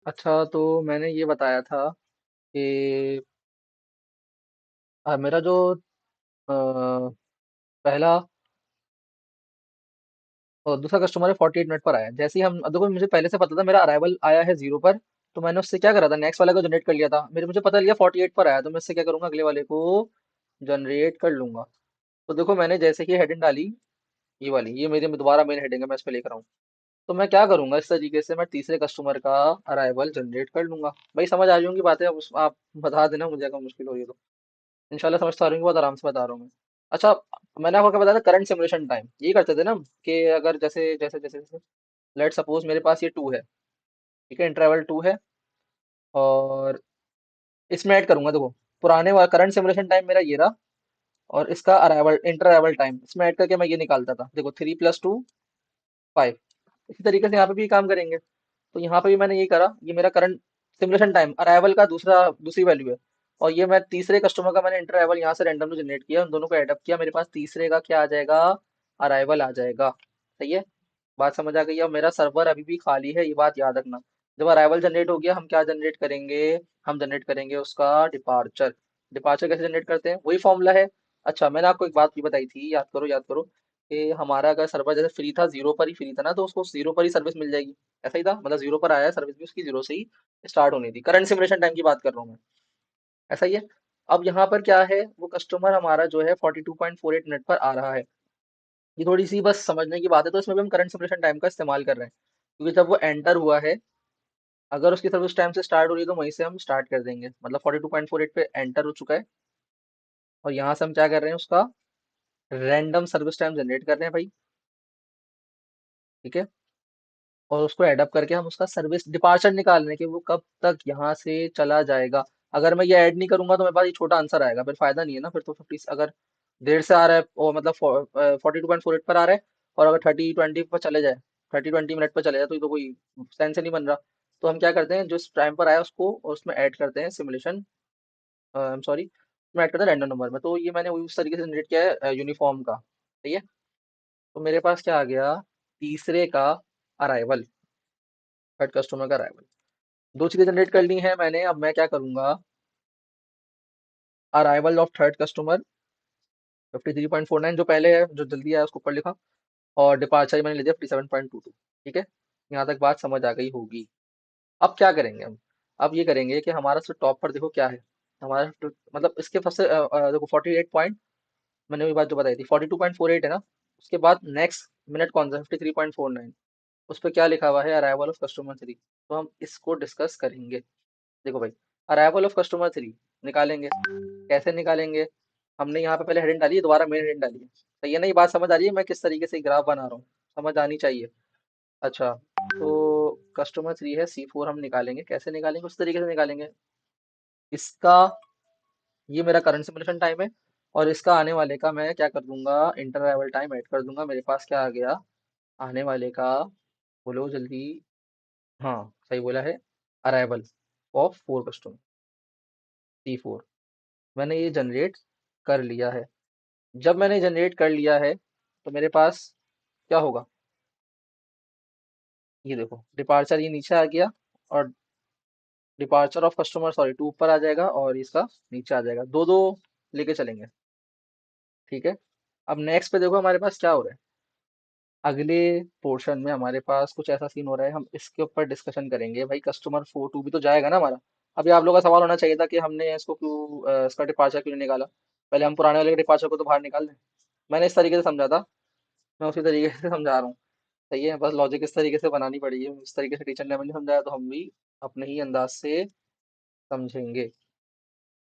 अच्छा, तो मैंने ये बताया था कि मेरा जो पहला और दूसरा कस्टमर है 48 मिनट पर आया। जैसे ही हम देखो, मुझे पहले से पता था मेरा अराइवल आया है 0 पर। तो मैंने उससे क्या करा था, नेक्स्ट वाले को जनरेट कर लिया था। मेरे मुझे पता लिया 48 पर आया, तो मैं इससे क्या करूंगा, अगले वाले को जनरेट कर लूंगा। तो देखो, मैंने जैसे कि हेडिंग डाली, ये वाली, ये मेरे दोबारा मेन हेडिंग है, मैं इस पे लेकर आऊँ। तो मैं क्या करूंगा, इस तरीके से मैं तीसरे कस्टमर का अराइवल जनरेट कर लूंगा। भाई समझ आ रही होंगी बातें, अब आप बता देना मुझे अगर मुश्किल हो रही है तो। इंशाल्लाह समझता आ रही होंगी, बहुत आराम से बता रहा हूँ मैं। अच्छा, मैंने आपको क्या बताया था, करंट सिमुलेशन टाइम ये करते थे ना, कि अगर जैसे जैसे जैसे जैसे लेट सपोज मेरे पास ये 2 है, ठीक है, इंटरवल 2 है, और इसमें ऐड करूंगा, देखो पुराने वाला करंट सिमुलेशन टाइम मेरा ये रहा, और इसका अराइवल इंटर अराइवल टाइम इसमें ऐड करके मैं ये निकालता था, देखो 3 + 2 5। इसी तरीके से यहाँ पे भी काम करेंगे। तो यहाँ पे भी मैंने यही करा, ये मेरा करंट सिमुलेशन टाइम अराइवल का दूसरी वैल्यू है। और ये मैं तीसरे कस्टमर का मैंने इंटर अराइवल यहाँ से रैंडमली जनरेट किया, उन दोनों को एडअप किया, मेरे पास तीसरे का क्या आ जाएगा, अराइवल आ जाएगा। सही है, बात समझ आ गई। अब मेरा सर्वर अभी भी खाली है, ये बात याद रखना। जब अराइवल जनरेट हो गया, हम क्या जनरेट करेंगे, हम जनरेट करेंगे उसका डिपार्चर। डिपार्चर कैसे जनरेट करते हैं, वही फॉर्मूला है। अच्छा, मैंने आपको एक बात भी बताई थी, याद करो याद करो, कि हमारा अगर सर्वर जैसे फ्री था, 0 पर ही फ्री था ना, तो उसको 0 पर ही सर्विस मिल जाएगी। ऐसा ही था, मतलब 0 पर आया है, सर्विस भी उसकी 0 से ही स्टार्ट होनी थी। करंट सिमुलेशन टाइम की बात कर रहा हूँ मैं, ऐसा ही है। अब यहाँ पर क्या है, वो कस्टमर हमारा जो है 42.48 मिनट पर आ रहा है। ये थोड़ी सी बस समझने की बात है, तो इसमें भी हम करंट सिमुलेशन टाइम का इस्तेमाल कर रहे हैं, क्योंकि जब वो एंटर हुआ है, अगर उसकी सर्विस टाइम से स्टार्ट हो रही है, तो वहीं से हम स्टार्ट कर देंगे। मतलब 42.48 पे एंटर हो चुका है, और यहाँ से हम क्या कर रहे हैं, उसका रैंडम सर्विस टाइम जनरेट कर रहे हैं भाई। ठीक है, और उसको एडअप करके हम उसका सर्विस डिपार्चर निकाल रहे हैं, कि वो कब तक यहाँ से चला जाएगा। अगर मैं ये ऐड नहीं करूंगा, तो मेरे पास ये छोटा आंसर आएगा, फिर फायदा नहीं है ना। फिर तो 50, अगर देर से आ रहा है, और मतलब 42.48 पर आ रहा है, और अगर 30-20 पर चले जाए, 30-20 मिनट पर चले जाए, तो ये तो कोई सेंस नहीं बन रहा। तो हम क्या करते हैं, जो टाइम पर आया उसको उसमें ऐड करते हैं सिमुलेशन, आई एम सॉरी, उसमें ऐड करते हैं रैंडम नंबर में। तो ये मैंने वही उस तरीके से जनरेट किया है, यूनिफॉर्म का। सही है, तो मेरे पास क्या आ गया, तीसरे का अराइवल, थर्ड कस्टमर का अराइवल। दो चीजें जनरेट कर ली हैं मैंने। अब मैं क्या करूंगा, अराइवल ऑफ थर्ड कस्टमर 53.49, जो पहले है, जो जल्दी आया उसको ऊपर लिखा, और डिपार्चर मैंने ले लिया 57.22। ठीक है, यहाँ तक बात समझ आ गई होगी। अब क्या करेंगे हम, अब ये करेंगे कि हमारा जो टॉप पर देखो क्या है, हमारा मतलब इसके सबसे देखो 48 पॉइंट, मैंने वही बात जो बताई थी, 42.48 है ना। उसके बाद नेक्स्ट मिनट कौन सा, 53.49, उस पर क्या लिखा हुआ है, अराइवल ऑफ कस्टमर 3। तो हम इसको डिस्कस करेंगे। देखो भाई, अराइवल ऑफ कस्टमर 3 निकालेंगे, कैसे निकालेंगे, हमने यहाँ पे पहले हेडिंग डाली है, दोबारा मेन हेडिंग डाली है। तो ये नहीं, बात समझ आ रही है मैं किस तरीके से ग्राफ बना रहा हूँ, समझ आनी चाहिए। अच्छा, तो कस्टमर 3 है, C4 हम निकालेंगे, कैसे निकालेंगे, उस तरीके से निकालेंगे। इसका, ये मेरा करंट सिमुलेशन टाइम है, और इसका आने वाले का मैं क्या कर दूंगा, इंटर अराइवल टाइम ऐड कर दूंगा। मेरे पास क्या आ गया, आने वाले का, बोलो जल्दी। हाँ, सही बोला है, अराइवल ऑफ 4 कस्टमर, C4 मैंने ये जनरेट कर लिया है। जब मैंने जनरेट कर लिया है, तो मेरे पास क्या होगा, ये देखो डिपार्चर ये नीचे आ गया, और डिपार्चर ऑफ कस्टमर सॉरी 2 ऊपर आ जाएगा, और इसका नीचे आ जाएगा, दो दो लेके चलेंगे। ठीक है, अब नेक्स्ट पे देखो हमारे पास क्या हो रहा है, अगले पोर्शन में हमारे पास कुछ ऐसा सीन हो रहा है, हम इसके ऊपर डिस्कशन करेंगे। भाई कस्टमर 4 2 भी तो जाएगा ना हमारा। अभी आप लोगों का सवाल होना चाहिए था कि हमने इसको क्यों इसका डिपार्चर क्यों नहीं निकाला, पहले हम पुराने वाले के डिपार्चर को तो बाहर निकाल दें। मैंने इस तरीके से समझा था, मैं उसी तरीके से समझा रहा हूँ। सही है, बस लॉजिक इस तरीके से बनानी पड़ेगी, इस तरीके से टीचर ने हमें नहीं समझाया, तो हम भी अपने ही अंदाज से समझेंगे।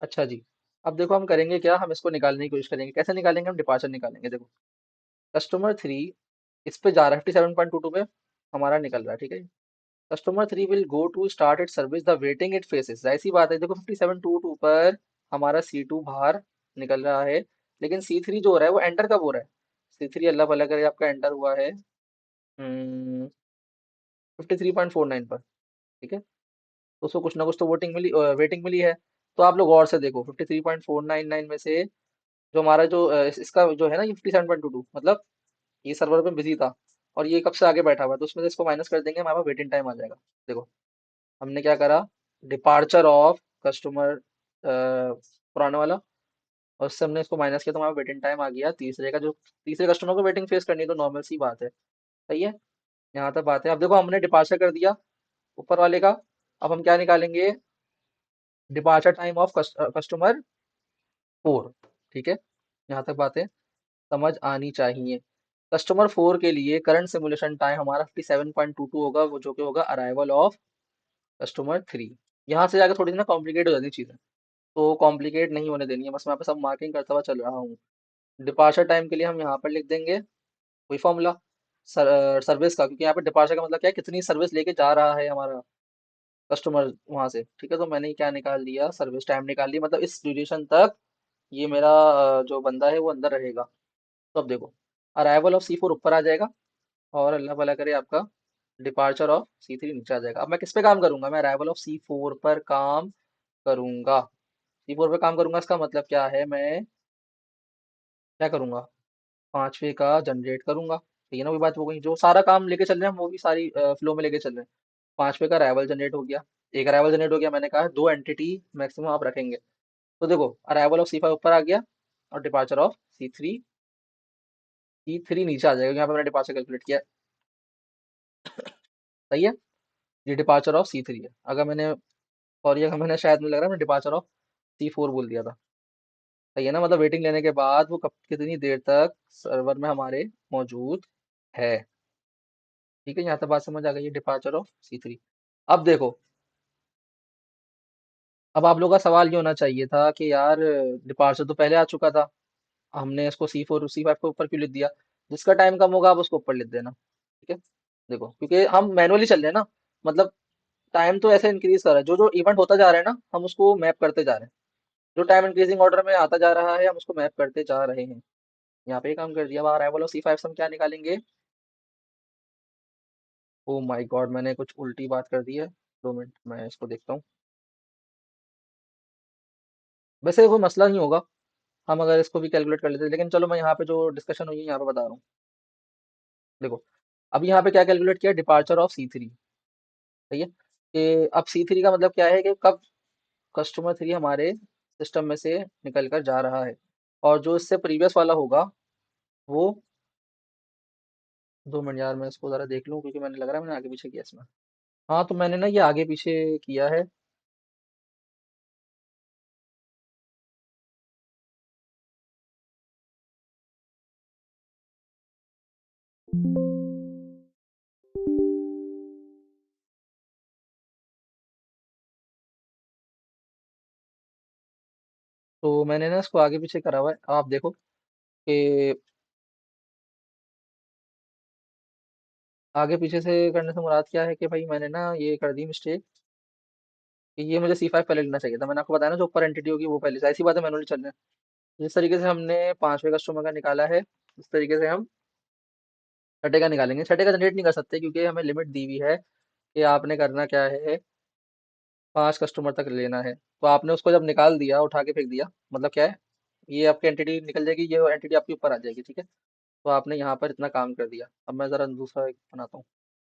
अच्छा जी, अब देखो हम करेंगे क्या, हम इसको निकालने की कोशिश करेंगे। कैसे निकालेंगे, हम डिपार्चर निकालेंगे। देखो कस्टमर 3 इस पे जा रहा है, 57.22 पे हमारा निकल रहा है। ठीक है, customer 3 will go to start it service, the waiting it faces, ऐसी बात है। देखो 57.22 पर हमारा C2 बाहर निकल रहा है, लेकिन C3 जो हो रहा है वो एंटर कब हो रहा है, C3 अल्लाह भला करे आपका एंटर हुआ है 53.49 पर। ठीक है, तो उसको कुछ ना कुछ तो वेटिंग मिली है। तो आप लोग गौर से देखो, 53.499 में से जो हमारा जो इसका जो है ना, ये 57.22, मतलब ये सर्वर पे बिजी था, और ये कब से आगे बैठा हुआ है, तो उसमें से इसको माइनस कर देंगे, हमारे पास वेटिंग टाइम आ जाएगा। देखो हमने क्या करा, डिपार्चर ऑफ कस्टमर पुराने वाला, और उससे हमने इसको माइनस किया तो हमारा वेटिंग टाइम आ गया तीसरे का, जो तीसरे कस्टमर को वेटिंग फेस करनी है तो नॉर्मल सी बात है। सही है, यहाँ तक बात है। अब देखो हमने डिपार्चर कर दिया ऊपर वाले का, अब हम क्या निकालेंगे, डिपार्चर टाइम ऑफ कस्टमर 4। ठीक है, यहाँ तक बातें समझ आनी चाहिए। कस्टमर 4 के लिए करंट सिमुलेशन टाइम हमारा 57.22 होगा, वो जो कि होगा अराइवल ऑफ कस्टमर 3। यहाँ से जाकर थोड़ी सी ना कॉम्प्लिकेट हो जाती चीज़ें, तो कॉम्प्लिकेट नहीं होने देनी है, बस मैं यहाँ पे सब मार्किंग करता हुआ चल रहा हूँ। डिपार्चर टाइम के लिए हम यहाँ पर लिख देंगे वही फॉर्मूला सर्विस का, क्योंकि यहाँ पे डिपार्चर का मतलब क्या है, कितनी सर्विस लेके जा रहा है हमारा कस्टमर वहां से। ठीक है, तो मैंने क्या निकाल दिया, सर्विस टाइम निकाल दिया, मतलब इस ड्यूरेशन तक ये मेरा जो बंदा है वो अंदर रहेगा। तो अब देखो, अराइवल ऑफ C4 ऊपर आ जाएगा, और अल्लाह भला करे आपका डिपार्चर ऑफ C3 नीचे आ जाएगा। अब मैं किस पे काम करूंगा, मैं अराइवल ऑफ C4 पर काम करूंगा। C4 पे काम करूंगा, इसका मतलब क्या है, मैं क्या करूंगा, पांचवे का जनरेट करूंगा। ठीक है ना, वही बात हो गई, जो सारा काम लेके चल रहे हैं हम वो भी सारी फ्लो में लेके चल रहे हैं। पांचवे का अराइवल जनरेट हो गया, एक अराइवल जनरेट हो गया, मैंने कहा है दो एंटिटी मैक्सिमम आप रखेंगे। तो देखो, अराइवल ऑफ C5 ऊपर आ गया, और डिपार्चर ऑफ C3 नीचे आ जाएगा, यहाँ पे मैंने डिपार्चर कैलकुलेट किया। सही है, ये डिपार्चर ऑफ C3 है। अगर मैंने, सॉरी अगर मैंने, शायद मुझे लग रहा है मैंने डिपार्चर ऑफ C4 बोल दिया था। सही है ना, मतलब वेटिंग लेने के बाद वो कब कितनी देर तक सर्वर में हमारे मौजूद है। ठीक है, यहाँ तक बात समझ आ गई है, डिपार्चर ऑफ C3। अब देखो, अब आप लोगों का सवाल ये होना चाहिए था कि यार डिपार्चर तो पहले आ चुका था, हमने इसको C4 C5 को ऊपर क्यों लिख दिया। जिसका टाइम कम होगा आप उसको ऊपर लिख देना। ठीक है, देखो क्योंकि हम मैनुअली चल रहे हैं ना, मतलब टाइम तो ऐसे इंक्रीज कर रहा है, जो जो इवेंट होता जा रहा है ना हम उसको मैप करते जा रहे हैं। जो टाइम इंक्रीजिंग ऑर्डर में आता जा रहा है हम उसको मैप करते जा रहे हैं। यहाँ पे ही काम कर दिया। अब अराइवल ऑफ C5 से हम क्या निकालेंगे, ओ माय गॉड मैंने कुछ उल्टी बात कर दी है। 2 मिनट मैं इसको देखता हूँ। वैसे कोई मसला नहीं होगा, हम अगर इसको भी कैलकुलेट कर लेते हैं, लेकिन चलो मैं यहाँ पे जो डिस्कशन हुई है यहाँ पे बता रहा हूँ। देखो, अब यहाँ पे क्या कैलकुलेट किया, डिपार्चर ऑफ C3। सही है, कि अब C3 का मतलब क्या है कि कब कस्टमर 3 हमारे सिस्टम में से निकल कर जा रहा है, और जो इससे प्रीवियस वाला होगा वो, 2 मिनट यार मैं इसको ज़रा देख लूँ, क्योंकि मैंने लग रहा है मैंने आगे पीछे किया इसमें। हाँ तो मैंने ना ये आगे पीछे किया है। तो मैंने ना इसको आगे पीछे करा हुआ है, आप देखो कि आगे पीछे से करने से मुराद क्या है, कि भाई मैंने ना ये कर दी मिस्टेक, कि ये मुझे C5 पहले लेना चाहिए था। मैंने आपको बताया ना जो ऊपर एंटिटी होगी वो पहले से, ऐसी बात है मैनुअली चल रहे हैं। जिस तरीके से हमने पांचवे कस्टमर का निकाला है, उस तरीके से हम छठे का निकालेंगे। छठे का जनरेट नहीं कर सकते क्योंकि हमें लिमिट दी हुई है कि आपने करना क्या है, 5 कस्टमर तक लेना है। तो आपने उसको जब निकाल दिया, उठा के फेंक दिया, मतलब क्या है, ये आपकी एंटिटी निकल जाएगी, ये एंटिटी आपके ऊपर आ जाएगी। ठीक है, तो आपने यहाँ पर इतना काम कर दिया। अब मैं ज़रा दूसरा एक बनाता हूँ।